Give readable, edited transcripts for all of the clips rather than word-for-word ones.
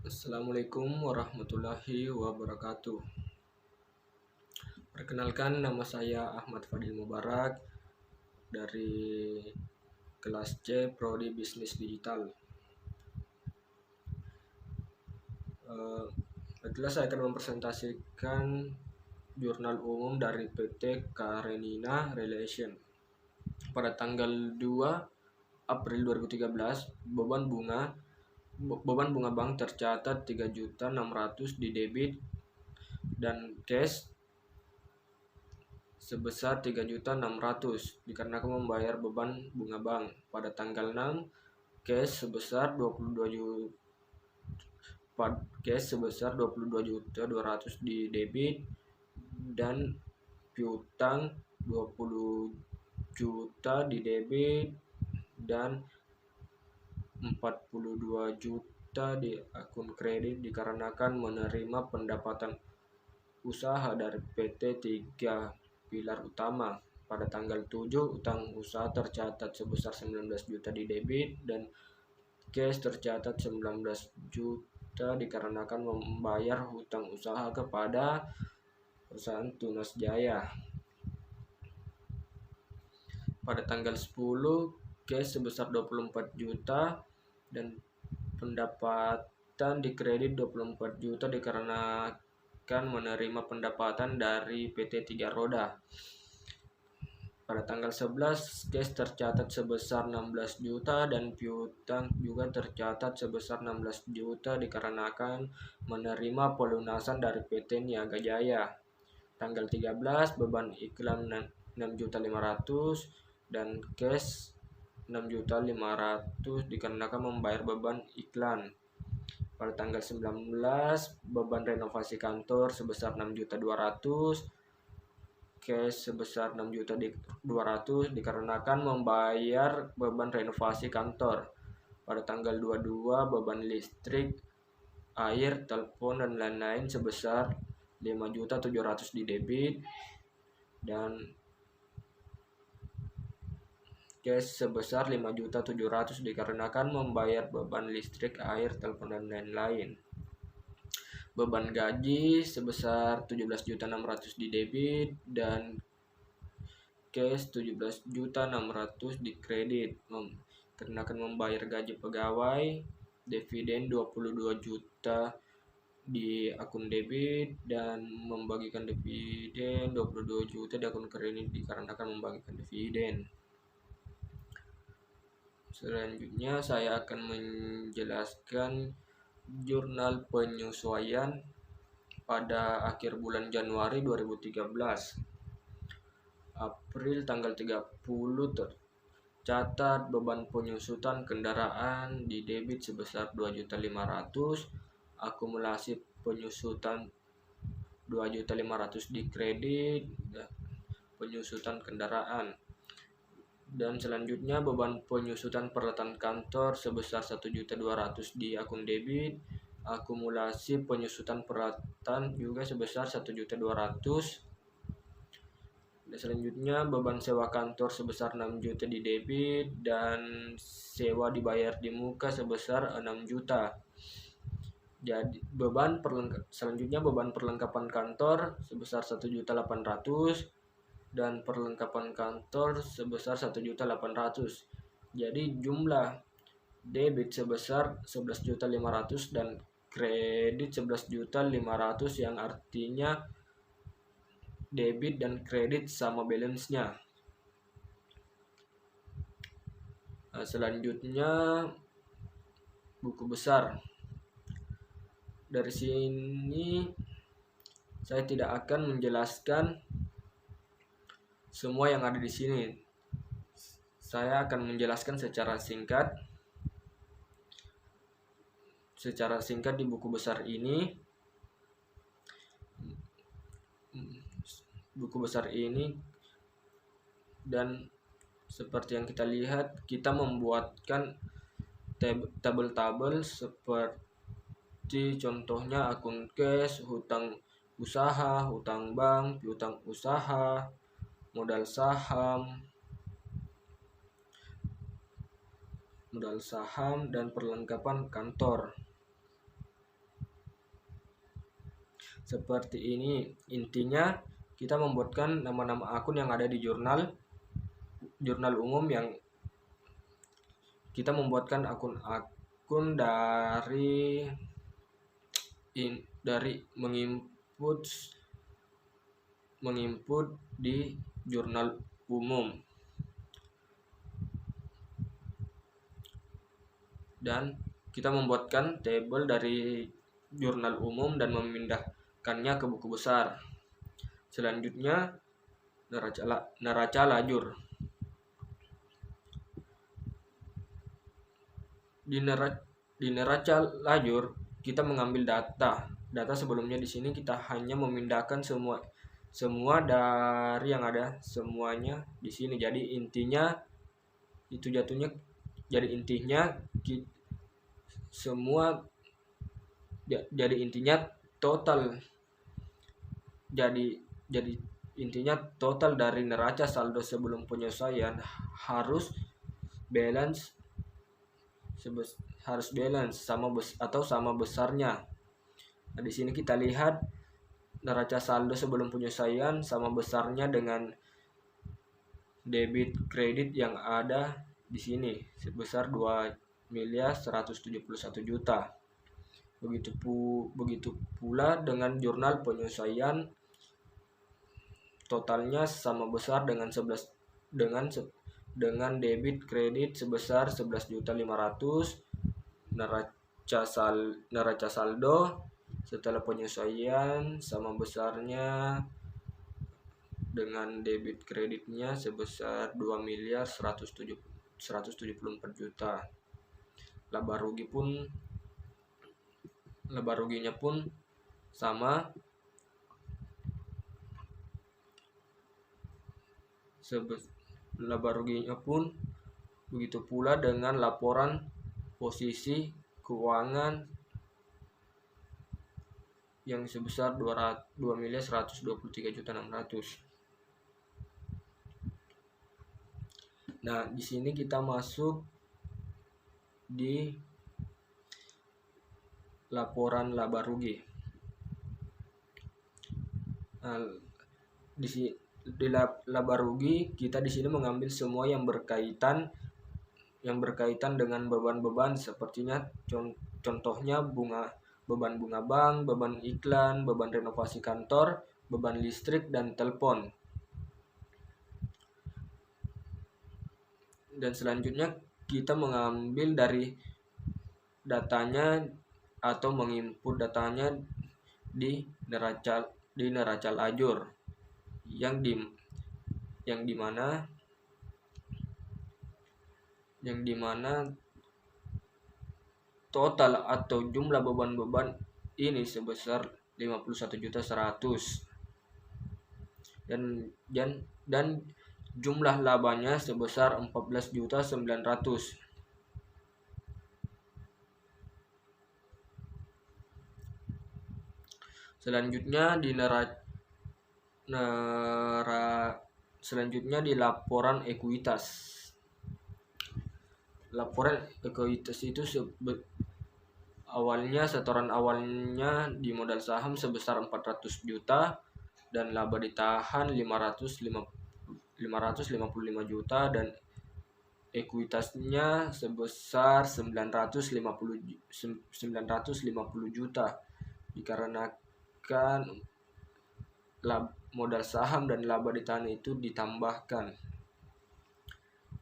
Assalamualaikum warahmatullahi wabarakatuh. Perkenalkan, nama saya Ahmad Fadil Mubarak dari kelas C Prodi Bisnis Digital. Adalah saya akan mempresentasikan jurnal umum dari PT Karenina Relation. Pada tanggal 2 April 2013, beban bunga bank tercatat 3.600.000 di debit dan cash sebesar 3.600.000 dikarenakan membayar beban bunga bank. Pada tanggal 6, cash sebesar 22.200.000 di debit dan piutang 20 juta di debit dan 42 juta di akun kredit dikarenakan menerima pendapatan usaha dari PT 3 pilar utama. Pada tanggal 7, utang usaha tercatat sebesar 19 juta di debit dan cash tercatat 19 juta dikarenakan membayar hutang usaha kepada perusahaan Tunas Jaya. Pada tanggal 10, cash sebesar 24 juta dan pendapatan di kredit 24 juta dikarenakan menerima pendapatan dari PT 3 Roda. Pada tanggal 11, cash tercatat sebesar 16 juta dan piutang juga tercatat sebesar 16 juta dikarenakan menerima pelunasan dari PT Niaga Jaya. Tanggal 13, beban iklan 6.500.000 dan cash 6.500.000 dikarenakan membayar beban iklan. Pada tanggal 19, beban renovasi kantor sebesar 6.200.000, cash sebesar 6.200.000 dikarenakan membayar beban renovasi kantor. Pada tanggal 22, beban listrik, air, telepon, dan lain-lain sebesar 5.700.000 di debit dan cash sebesar 5.700.000 dikarenakan membayar beban listrik, air, telepon, dan lain-lain. Beban gaji sebesar 17.600.000 di debit dan cash 17.600.000 di kredit. Dikarenakan membayar gaji pegawai, dividen 22 juta di akun debit dan membagikan dividen 22 juta di akun kredit dikarenakan membagikan dividen. Selanjutnya saya akan menjelaskan jurnal penyesuaian pada akhir bulan Januari 2013. April tanggal 30 tercatat beban penyusutan kendaraan di debit sebesar 2.500.000, akumulasi penyusutan 2.500.000 di kredit penyusutan kendaraan. Dan selanjutnya beban penyusutan peralatan kantor sebesar 1.200.000 di akun debit, akumulasi penyusutan peralatan juga sebesar 1.200.000. Dan selanjutnya beban sewa kantor sebesar 6 juta di debit dan sewa dibayar di muka sebesar 6 juta. Jadi selanjutnya beban perlengkapan kantor sebesar 1.800.000 dan perlengkapan kantor sebesar 1.800.000. Jadi jumlah debit sebesar 11.500.000 dan kredit 11.500.000 yang artinya debit dan kredit sama balance-nya. Selanjutnya buku besar. Dari sini saya tidak akan menjelaskan semua yang ada di sini. Saya akan menjelaskan secara singkat di buku besar ini. Dan seperti yang kita lihat, kita membuatkan tabel-tabel seperti contohnya akun cash, hutang usaha, hutang bank, piutang usaha, modal saham dan perlengkapan kantor. seperti ini. Intinya kita membuatkan nama-nama akun yang ada di jurnal umum, yang kita membuatkan akun-akun dari menginput di jurnal umum, dan kita membuatkan tabel dari jurnal umum dan memindahkannya ke buku besar. Selanjutnya neraca lajur. Di neraca lajur kita mengambil data sebelumnya. Di sini kita hanya memindahkan semua dari yang ada semuanya di sini. Jadi intinya total dari neraca saldo sebelum penyesuaian harus balance sama besarnya. Nah, di sini kita lihat neraca saldo sebelum penyesuaian sama besarnya dengan debit kredit yang ada di sini sebesar 2.171.000.000. Begitu pula dengan jurnal penyesuaian, totalnya sama besar dengan debit kredit sebesar 11.500.000. Neraca saldo setelah penyesuaian sama besarnya dengan debit kreditnya sebesar 2.174.000.000. Laba ruginya pun sama begitu pula dengan laporan posisi keuangan yang sebesar 2.123.600.000. Nah, di sini kita masuk di laporan laba rugi. Nah, di laba rugi kita di sini mengambil semua yang berkaitan dengan beban-beban, sepertinya contohnya beban bunga bank, beban iklan, beban renovasi kantor, beban listrik dan telepon. Dan selanjutnya kita mengambil dari datanya atau menginput datanya di neraca lajur yang dimana total atau jumlah beban-beban ini sebesar 51.100.000 dan jumlah labanya sebesar 14.900.000. Selanjutnya di laporan ekuitas. Laporan ekuitas itu setoran awalnya di modal saham sebesar 400 juta dan laba ditahan 555 juta dan ekuitasnya sebesar 950 juta, dikarenakan modal saham dan laba ditahan itu ditambahkan.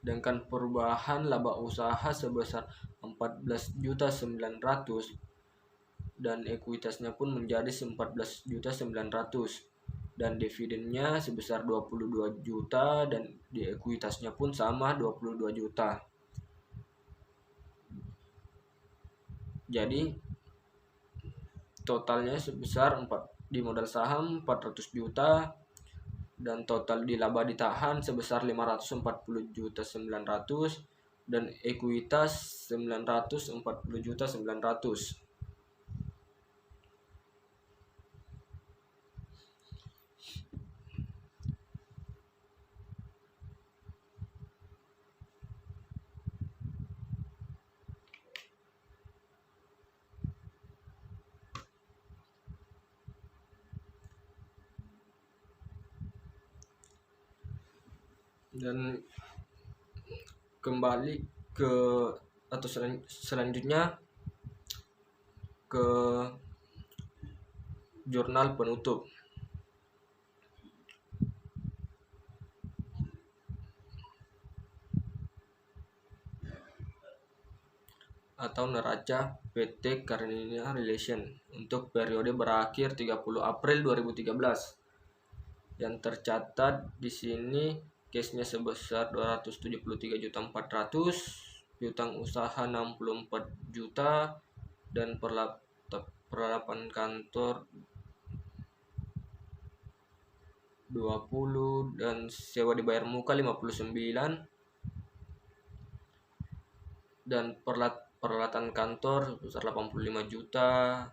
Sedangkan perubahan laba usaha sebesar 14.900.000 dan ekuitasnya pun menjadi 14.900.000 dan dividennya sebesar 22 juta dan di ekuitasnya pun sama 22 juta. Jadi totalnya sebesar di modal saham 400 juta dan total di laba ditahan sebesar 540.900.000 dan ekuitas 940.900.000. Dan kembali ke atau selanjutnya ke jurnal penutup atau neraca PT Karnina Relation untuk periode berakhir 30 April 2013. Yang tercatat di sini cashnya sebesar 273.400.000, piutang usaha 64 juta, dan perlengkapan kantor 20, dan sewa dibayar muka 59, dan peralatan kantor sebesar 85 juta,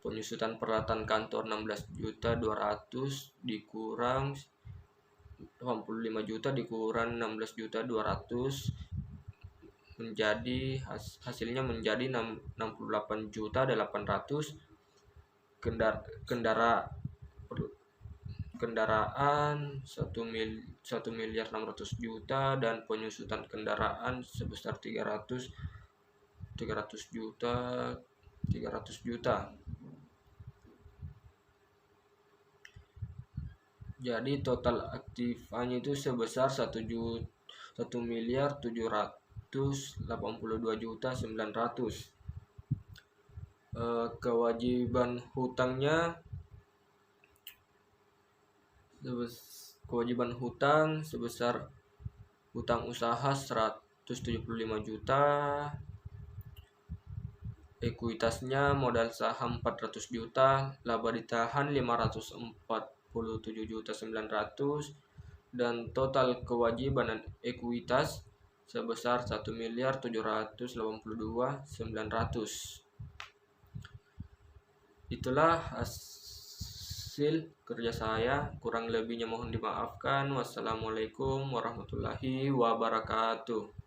penyusutan peralatan kantor 16.200.000 dikurang 85 juta dikurang 16.200.000 menjadi hasilnya menjadi 68.800.000. Kendaraan 1.600.000 dan penyusutan kendaraan sebesar 300 juta. Jadi total aktifanya itu sebesar 1.782.900.000. Kewajiban hutang sebesar hutang usaha 175 juta, ekuitasnya modal saham 400 juta, laba ditahan 547.900.000, dan total kewajiban ekuitas sebesar 1.782.900.000. Itulah hasil kerja saya, kurang lebihnya mohon dimaafkan. Wassalamualaikum warahmatullahi wabarakatuh.